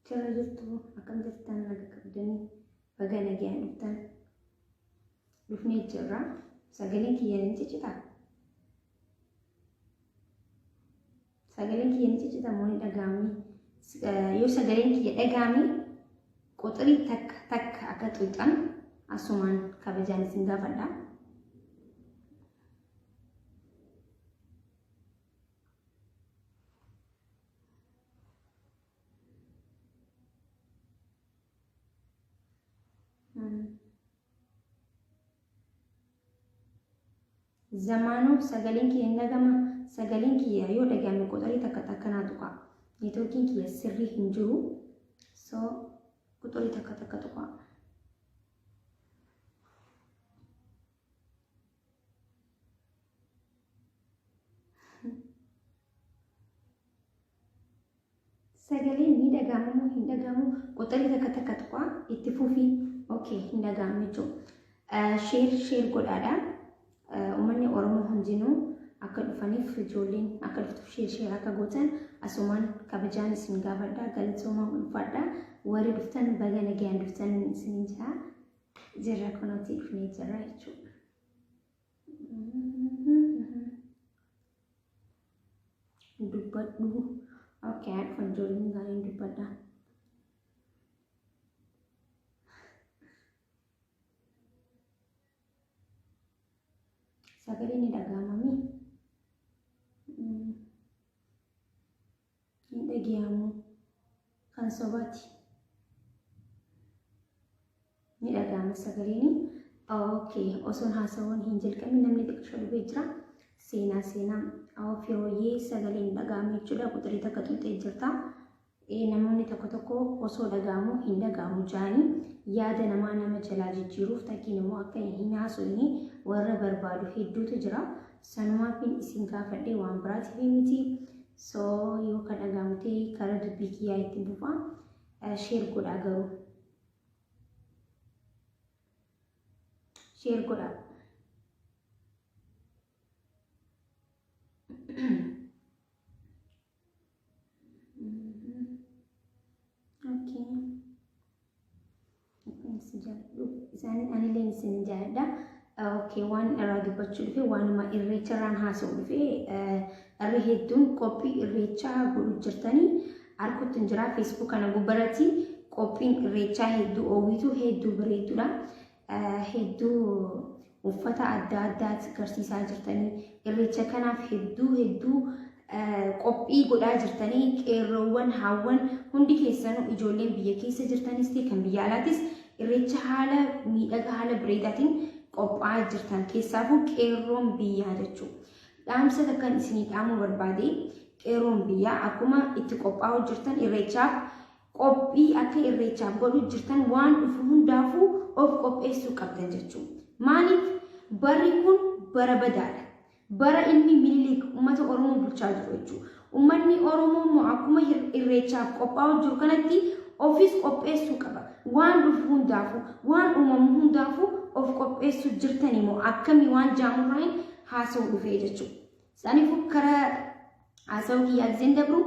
Cara jirtu akkam jirtan naga qabdanii baga nagaan dhuftan dhufnee jirra. Sagaleen kiyya ni ciccita. Sagaleen kiyya ni ciccita moo ni dhagahami? Yoo sagaleen kiyya dhagahami quxurii takka takka akka xuuxan asumaan kabajaan isin gaafadha. Zamaanuu sagaleen kiyya hin dhagama. Sagaleen kiyya yoo dhagahame quxurii takka takka naa tuqa. Neetwoorkiin kiyya sirrii hin jiru. So quxurii takka takka tuqa. Sagaleen ni dhagahama moo hin dhagahamu? Quxurii takka takka tuqa. Itti fufii. Okay, hin dhagahame jechuudha. Share godhaadha. Uummanni Oromoo hundinuu akka dhufaniif ijoolleen akka dhuftuuf share akka gootan asumaan kabajaan isin gaafadha. Galatoomaa ulfaadha. Warri dhuftan baga nagaan dhuftan isin jirra kunuutii dhufnee jirra jechuudha. Dubbadhu. Okay, dhufan ijoolleen gaariin dubbadha. Sagaleen ni dhagahamami? Hin dhagahamu kan sobaati. Ni dhagahama sagaleen. Okay, osoon haasawwan hin jalqabne namni xiqqoo dhufee jira. Seenaa ofirooyyee sagaleen dhagahame jechuudha. Quxurii takka xuuxee jirta. Namoonni tokko tokko osoo dhagahamu hin dhagahamu jedhanii yaada nama jalaa jijjiiruuf takkiin immoo akka hin haasofne warra barbaadu hedduutu jira. Sanumaaf isin gaafadhee waan biraatiif miti. So yoo ka dhagahamte karaa dubbii kiyyaa itti bufa. Share godhaa garuu. Share godhaa. Okay. Isaan anillee isin jaalladha. Okay, waan irraa dubbachuu dhufe waanuma irreecharraan haasa'u dhufe irri hedduun qophii irreechaa godhu jirtanii arguutti hin jira. Facebook kana gubbaratti qophiin irreechaa hedduu oowwitu hedduu bareedudha. Hedduu uffata adda addaatti agarsiisaa jirtanii irreecha kanaaf hedduu qophii godhaa jirtanii qeerroowwan haawwan hundi keessanuu ijoolleen biyya keessa jirtanis ta'e kan biyya alaatis irreecha haala miidhagaa haala bareedaatiin qophaa'aa jirtan keessaafuu qeerroon biyyaa jechuudha. Dhaamsa takkan isinii dhaamuu barbaade qeerroon biyyaa akkuma itti qophaa'uu jirtan irreechaaf qophii akka irreechaaf godhu jirtan waan dhufu hundaafuu of qopheessuu qabdan jechuudha. Maaliif barri kun bara badaadha. Bara inni Minilik uummata Oromoo bulchaa jiru jechuudha. Uummanni Oromoo immoo akkuma irreechaaf qophaa'uu jiru kanatti ofis qopheessuu qaba. Waan dhufu hundaafuu waan uumamu hundaafuu of qopheessuu jirtan immoo akkamii waan jaamurraan haasa'uu dhufee jechuudha. Isaaniifuu karaa haasa'uu kiyyaa giseen dabru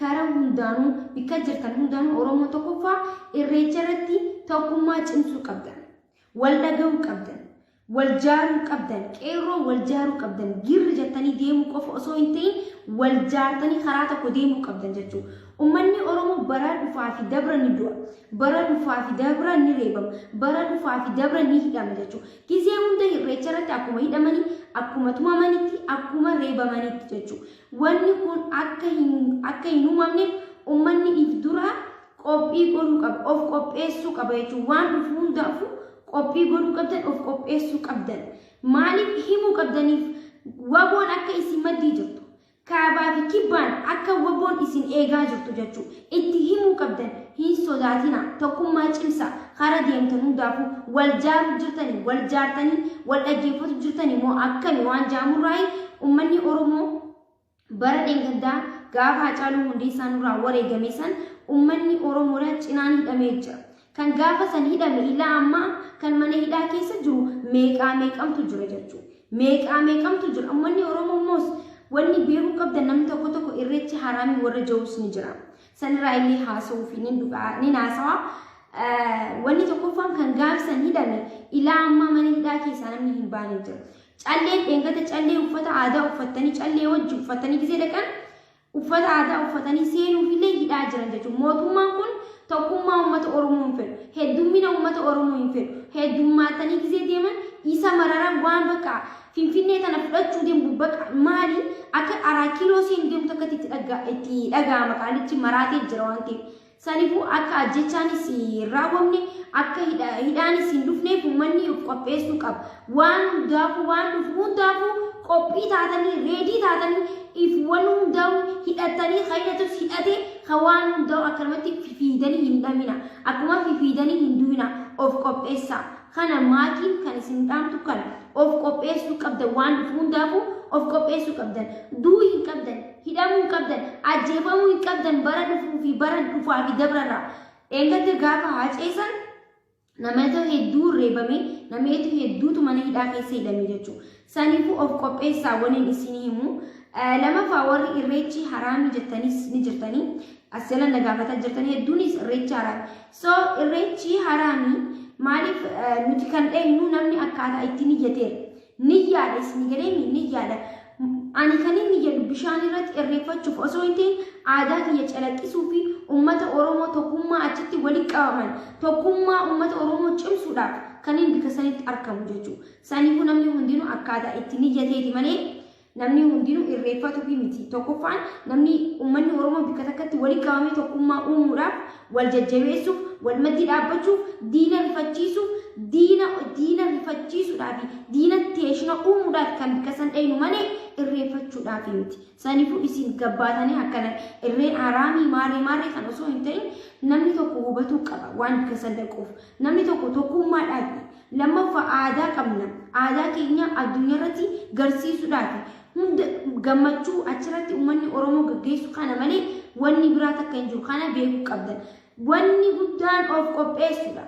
karaa hundaanuu bakka jirtan hundaanuu Oromoo tokkoffaa irreecha irratti tokkummaa cimsuu qabdan. Wal dhaga'uu qabdan. Wal jaaruu qabdan. Qeerroo wal jaaruu qabdan. Girri jettanii deemuu qofa osoo hin ta'in wal jaartanii karaa tokko deemuu qabdan jechuudha. Uummanni Oromoo bara dhufaa fi dabra ni du'a. Bara dhufaa fi dabra ni reebama. Bara dhufaa fi dabra ni hidhama jechuudha. Gizee hunda irreecha irratti akkuma hidhamanii, akkuma tumamanitti, akkuma reebamanitti jechuudha. Wanni kun akka hin uumamneef uummanni if dura qophii godhuu qaba. Of qopheessuu qaba jechuudha. Waan dhufu hundaafuu qophii godhuu qabdan, of qopheessuu qabdan. Maaliif himuu qabdaniif waboon akka isin maddii jirtu. Kaabaa fi kibbaan akka waboon isin eegaa jirtu jechuudha. Itti himuu qabdan. Hin sodaatina. Tokkummaa cimsaa. Karaa deemtan hundaafuu wal jaaruu jirtanii, wal jaartanii, wal dhaggeeffatu jirtanii immoo akkami waan jaamurraayi uummanni Oromoo bara dengada gaafa Hacaaluu Hundeessaa nurraa wareegame san ummanni Oromoodhaa cinaan hidhamee jira. Kan gaafa san hidhame ilaa ammaa kan mana hidhaa keessa jiru meeqamtu jira jechuudha. Meeqamtu jira. Ummanni Oromoo moos wanni beekuu qabda namni tokko irreechi haraamii warra jawus ni jira. Sanirraa illee haasa'uu fi ni naasawa. Wanni tokkoffaan kan gaafa san hidhame ilaa ammaa mana hidhaa keessaa namni hin baane jira. Calleen dheengata callee uffata aadaa uffatanii callee wajji uffatanii gisee dhaqan uffata aadaa uffatanii seenuufillee hidhaa jiran jechuudha. Mootummaan kun tokkummaa uummata Oromoo hin fedhu. Heddummina uummata Oromoo hin fedhu. Heddummaatanii gisee deeman isa marara waan bakka Finfinnee tana fudhachuu deemu bakka maali akka 4 kiiloo seen deemu tokkotti itti dhaga'ama qaalichi maraatee jira waan ta'eef. Saniifuu akka ajjechaanis raawwamne akka hidhaanis hin dhufneef uummanni of qopheessuu qaba. Waan hundaafuu qophii taatanii reedii taatanii if waan hundaa'u hidhatanii hidhatus hidhatee waan hundaa'u akkanumatti fifiidanii hin dhamina. Akkuma fifiidanii hin duwina of qopheessaa. Kana maatiin kan isin dhaamtu kana of qopheessuu qabda waan hundaafuu of qopheessuu qabdan. Duu hin qabdan. Hidhamuu qabdan. Ajjeefamuu hin qabdan bara dhufuu fi bara dhufaa fi dabrarraa. Eegatti gaafa haceessan namoota hedduu reebame namoota hedduutu mana hidhaa keessa hidhame jechuudha. Saniifuu of qopheessaa waliin isinii himu. Lamaffaa warri irreechi haraami jettanis ni jirtanii. Asjalan nagaafataa jirtanii hedduunis irreechi haraami. So irreechi haraami maaliif nuti kan dheenyu namni akkaataa itti niyyateera. Niyyaadha isin gadeemi niyyaadha. Ani kan inni jedhu bishaan irratti irreeffachuuf osoo hin ta'in aadaa kiyya calaqqisuu fi uummata Oromoo tokkummaa achitti walitti qabaman tokkummaa uummata Oromoo cimsuudhaaf kan inni bika sanitti argamu jechuudha. Saniifuu namni hundinuu akkaataa itti niyyateeti malee namni hundinuu irreeffatu fi miti. Tokkoffaan namni uummanni Oromoo bika takkatti walitti qabamee tokkummaa uumuudhaaf wal jajjabeessuuf wal maddii dhaabbachuuf diina rifachiisuuf diina rifachiisuudhaaf diina teeshina uumuudhaaf kan bika san dhaynu malee irreeffachuudhaaf miti. Saniifuu isin gabbaatanii akkana irreen haraamii maarree kan osoo hin ta'in namni tokko hubatuu qaba waan bika san dhaquuf. Namni tokko tokkummaadhaaf lammaffaa aadaa qabna. Aadaa keenya addunyaa irratti garsiisuudhaaf hunda gammachuu achirratti uummanni Oromoo gaggeessu kana malee wanni biraa takka hin jiru. Kana beekuu qabdan. Wanni guddaan of qopheessuudha.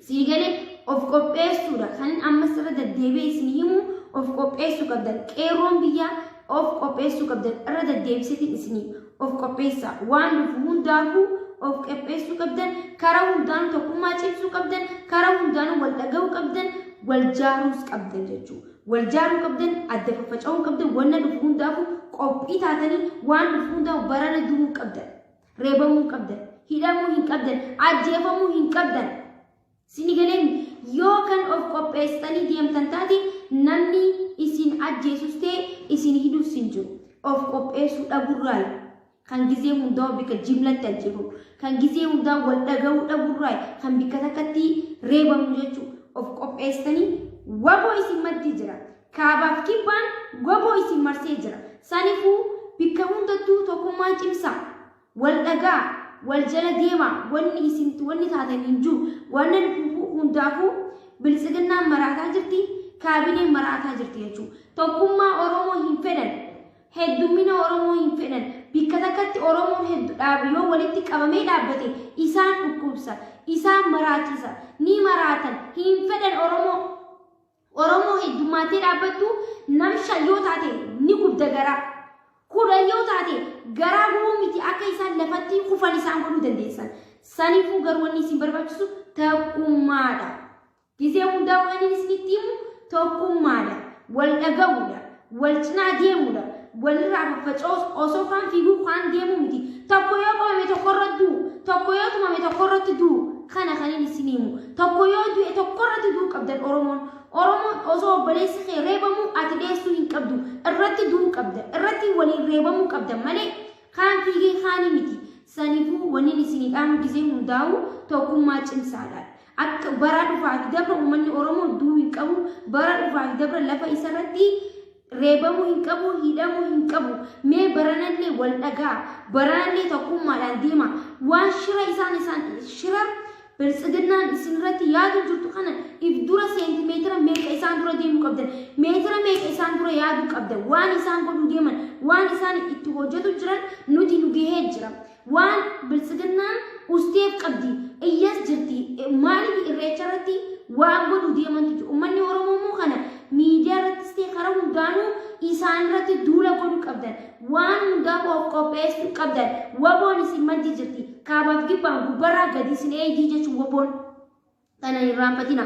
Siigalee of qopheessuudha. Kan ammas irra deddeebi'ee isin himu of qopheessuu qabdan. Qeerroon biyyaa of qopheessuu qabdan. Irra deddeebiseetiin isinii of qopheessaa. Waan dhufu hundaafuu of qopheessuu qabdan. Karaa hundaan tokkummaa cimsuu qabdan. Karaa hundaan wal dhaga'uu qabdan. Wal jaaruus qabdan jechuudha. Wal jaaruu qabdan. Adda faffaca'uu qabdan. Wanna dhufu hundaafuu qophii taatanii waan dhufu hundaafuu barana du'uu qabdan. Reebamuu qabdan. Hidhamuu hin qabdan. Ajjeefamuu hin qabdan. Sinigaleen yoo kan of qopheessitanii deemtan taate namni isin ajjeesus ta'e isin hidhuus hin jiru. Of qopheessuu dhabuurraayi. Kan gizee hundaa bika jimlatti ajjeefamu. Kan gizee hundaa wal dhaga'uu dhabuurraayi. Kan bika takkatti reebamu jechuudha. Of qopheessitanii waboo isin maddii jira. Kaabaaf kibbaan waboo isin marsee jira. Saniifuu bika hundattuu tokkummaa cimsaa. Wal dhagaa. Wal jala deema wanni taatan hin jiru. Wanna hundaafuu bilisiginnaan maraataa jirti. Kaabineen maraataa jirti jechuudha. Tokkummaa Oromoo hin fedhan. Heddummina Oromoo hin fedhan. Bikka takkatti Oromoon hedduu dhaabu yoo walitti qabamee dhaabbate isaan dhukkubsa. Isaan maraachisa. Ni maraatan. Hin fedhan Oromoo heddummaatee dhaabbattu namsha yoo taate ni gubda garaa. Kudhan yoo taate garaa gubuu miti akka isaan lafatti kufan isaan godhuu dandeessan. Saniifuu garuu wanni isin barbaachisu tokkummaadha. Gizee hundaa waan isinitti himu tokkummaadha. Wal dhaga'uudha. Wal cinaa deemuudha. Walirraa faffaca'uus osoo kan fiiguu kan deemu miti. Tokko yoo qabame tokkorra du'u. Tokko yoo tumame tokkorratti du'u. Kana kan isin himu. Tokko yoo du'e tokkorratti du'u qabdan Oromoon. Oromoon osoo obboleessi kee reebamu ati dheessuu hin qabdu. Irratti du'uu qabda. Irratti waliin reebamuu qabda malee kaan fiigee kaanii miti. Saniifuu wanni isinidhaan gizee hundaa'u tokkummaa cimsaadha. Akka bara dhufaa fi dabra uummanni Oromoo du'uu hin qabu. Bara dhufaa fi dabra lafa isarratti reebamuu hin qabu. Hidhamuu hin qabu. Mee baranallee wal dhagaa. Baranallee tokkummaadhaan deema. Waan shira bilisiginnaan isinirratti yaadu jirtu kana if dura seentimeetira meeqa isaan dura deemuu qabdan. Meetira meeqa isaan dura yaaduu qabdan. Waan isaan godhuu deeman waan isaan itti hojjetu jiran nuti nu gahee jira waan bilisiginnaan usteef qabdi iyyas jirti maaliif irreecha irratti waan godhu deemantu jiru ummanni oromoo kana miidiyaa irrattis ta'e karaa hundaanuu isaan irratti duula godhu qabdan waan hundaa qopheessuu qabdan waboon isin maddi jirti kaabaaf gibbaan gubbarraa gadi isin eegii jechuun waboon kana irraanfatina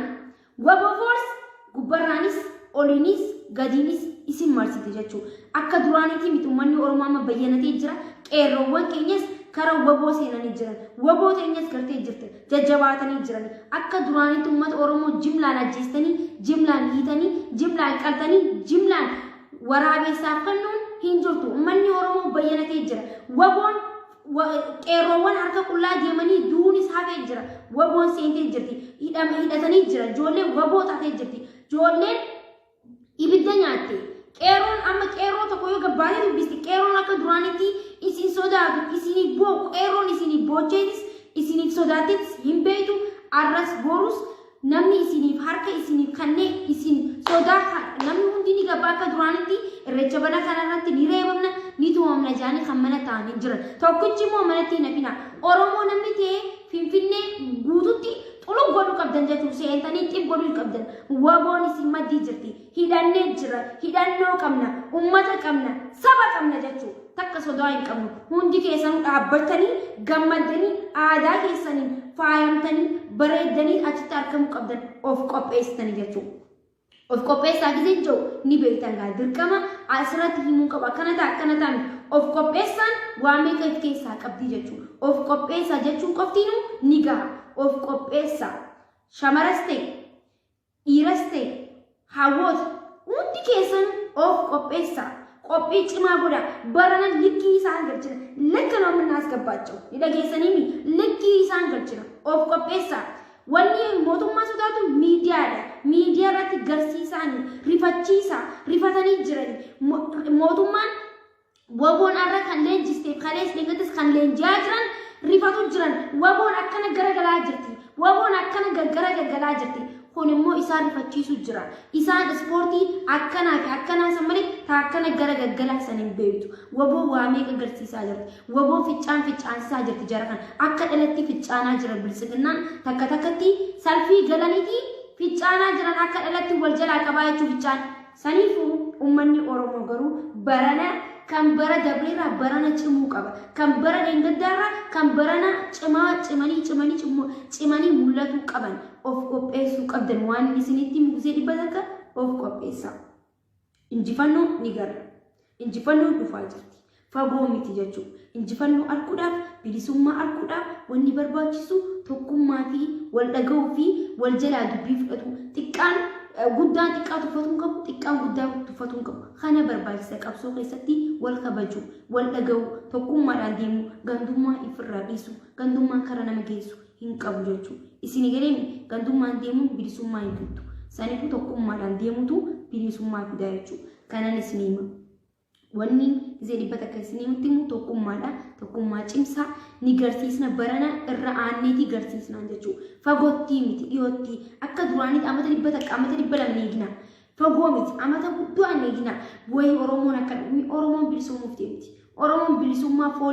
waboo foors gubbarraanis oliinis gadiinis isin marsite jechuun akka duraanitti miti ummanni oromoo amma bayyanatee jira qeerroowwan keenyas kara waboo seenanii jiran waboo teenyas gartee jirte jajjabaatanii jiran akka duraanitti uummata oromoo jimlaan ajjeestanii jimlaan hiitanii jimlaan qaltanii jimlaan waraabeessaaf kennuun hin jirtu ummanni oromoo bayyanatee jira waboon qeerroowwan harka qullaa deemanii duunis hafee jira waboon seentee jirti hidhatanii jira ijoolleen waboo taatee jirti ijoolleen ibidda nyaatte qeerroon amma qeerroo tokko yoo gabbaatee dubbisti qeerroon akka duraanitti isin sodaatu isinii boo qeerroon isinii boocheetis isiniif sodaatetis hin beektu arras borus namni isiniif harka isiniif kannee isin sodaa namni hundi ni gabbaa akka duraanitti irreecha bana kanarratti ni reebamna ni tuumamna jaanii kan mana ta'anii jiran tokkichi immoo manatti hin hafina oromoo namni ta'ee finfinnee guututti xuluu godhu qabdan jechuun seentanii xib godhuu qabdan waboon isin maddii jirti hidhannee jira hidhannoo qabna ummata qabna saba qabna jechuun takka sodaa hin qabnu hundi keessanuu dhaabbatanii gammaddanii aadaa keessaniin faayamtanii bareeddanii achitti argamuu qabdan of qopheessitanii jechuudha. Of qopheessaa gisee jiru ni beektan gaa dirqama asirratti himuu qaba akkana ta'an of qopheessaan waan meeqa of keessaa qabdi jechuudha. Of qopheessaa jechuun qoftiinuu ni gaha. Of qopheessaa shamaras ta'e dhiiras ta'e hawwoota hundi keessan of qopheessaa qophii cimaa godha barana likkii isaan galchina lakka namni asgabbaachuu ni dhageessanii likkii isaan galchina of qopheessaa wanni mootummaa sodaatu miidiyaadha miidiyaa irratti garsiisaan rifachiisa rifatanii jiran mootummaan waboon arra kan leenjisteef kalees leengatis kan leenjiyaa jiran rifatu jiran waboon akkana garagalaa jirti waboon akkana garagalaa jirti kun immoo isaan rifachiisu jira isaan ispoortii akkanaa fi akkanaa san malee akkana garagalaa san hin beektu waboo waa meeqa garsiisaa jirti waboo ficcaansisaa jirti jara kan akka dhalatti ficcaanaa jira bilisiginnaan takka takkatti salfii galaniiti ficcaanaa jiran akka dhalatti wal jalaa qabaa jechuu ficcaan saniifuu ummanni oromoo garuu barana kan bara dabreerraa barana cimuu qaba kan bara deengaddaarraa kan barana cimanii mul'atuu qaban of qopheessuu qabdan waan isinitti mugusee dhibbatakka of qopheessaa injifannoo ni garra injifannoo dhufaa jirti fagoo miti jechuudha injifannoo arguudhaaf bilisummaa arguudhaaf wanni barbaachisu tokkummaa fi wal dhaga'uu fi wal jalaa dubbii fudhatu xiqqaan guddaan xiqqaa tuffatuu qabu xiqqaan guddaa tuffatuu qabu kana barbaachisa qabsoo keessatti wal kabajuu wal dhaga'uu tokkummaadhaan deemuu gandummaa ifirraa dhiisuu gandummaan karaa nama geessu hin qabu jechuudha isin galeemi gandummaan deemuun bilisummaa hin fiddu saniifuu tokkummaadhaan deemuutu bilisummaa fidaa jechuudha kanan isin hima wanni gisee dhibbata akka isin himutti immoo tokkummaa cimsaa ni garsiisna barana irra aanneetii garsiisnaan jechuudha fagootti miti dhiyootti akka duraanitti amata dhibba lama eegina fagoo miti amata guddoo eegina wayii oromoon akka oromoon bilisummuuf deemti oromoon bilisummaa